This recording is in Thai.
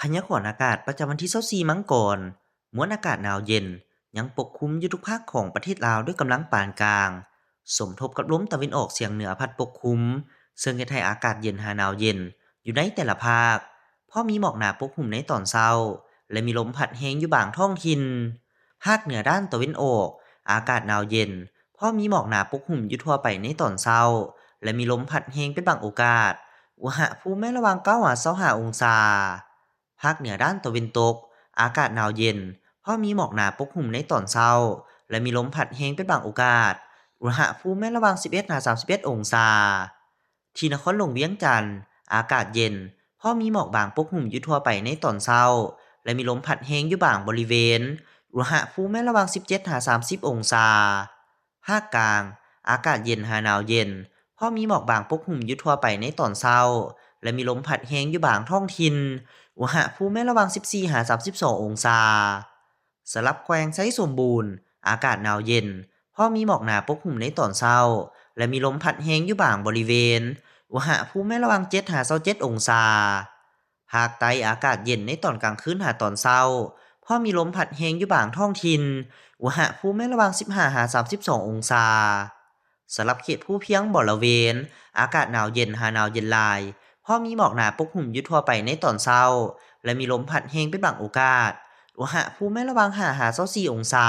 พยากรณ์อากาศประจำวันที่24มังกรมวลอากาศหนาวเย็นยังปกคลุมอยู่ทุกภาคของประเทศลาวด้วยกำลังปานกลางสมทบกับลมตะวันออกเฉียงเหนือพัดปกคลุมซึ่งเฮ็ดให้อากาศเย็นหาหนาวเย็นอยู่ในแต่ละภาคพอมีหมอกหนาปกคลุมในตอนเช้าและมีลมพัดแรงอยู่บางท้องถิ่นภาคเหนือด้านตะวันออกอากาศหนาวเย็นพอมีหมอกหนาปกคลุมอยู่ทั่วไปในตอนเช้าและมีลมพัดแรงเป็นบางโอกาสอุณหภูมิระหว่าง9 ถึง 25องศา ภาคเหนือด้านตะวันตกอากาศหนาวเย็นเพราะมีหมอกหนาปกคลุมในตอนเช้าและมีลมพัดแรงเป็นบางโอกาสอุณหภูมิระหว่าง11 ถึง 31องศาที่นครหลวงเวียงจันทร์อากาศเย็นเพราะมีหมอกบางปกคลุมอยู่ทั่วไปในตอนเช้าและมีลมพัดแรงอยู่บางบริเวณอุณหภูมิระหว่าง17 ถึง 30องศาภาคกลางอากาศเย็นหาหนาวเย็นเพราะมีหมอกบางปกคลุมอยู่ทั่วไปในตอนเช้าและมีลมพัดแรงอยู่บางท้องถิ่น อุณหภูมิระหว่าง14 ถึง 32องศาสลับแขวงไซสมบูรณ์อากาศหนาวเย็นเพราะมีหมอกหนาปกคลุมในตอนเช้าและมีลมพัดแรงอยู่บางบริเวณอุณหภูมิระหว่าง7 ถึง 27องศาภาคใต้อากาศเย็นในตอนกลางคืนหาตอนเช้าเพราะมีลมพัดแรงอยู่บางท้องถิ่นอุณหภูมิระหว่าง15 ถึง 32องศาสำหรับเขตภูเพียงบริเวณอากาศหนาวเย็นหาหนาวเย็นหลาย พอมีหมอกหนาปกคลุมอยู่ทั่วไปในตอนเช้าและมีลมพัดแรงเป็นบางโอกาสอุณหภูมิระหว่าง5 ถึง 24องศา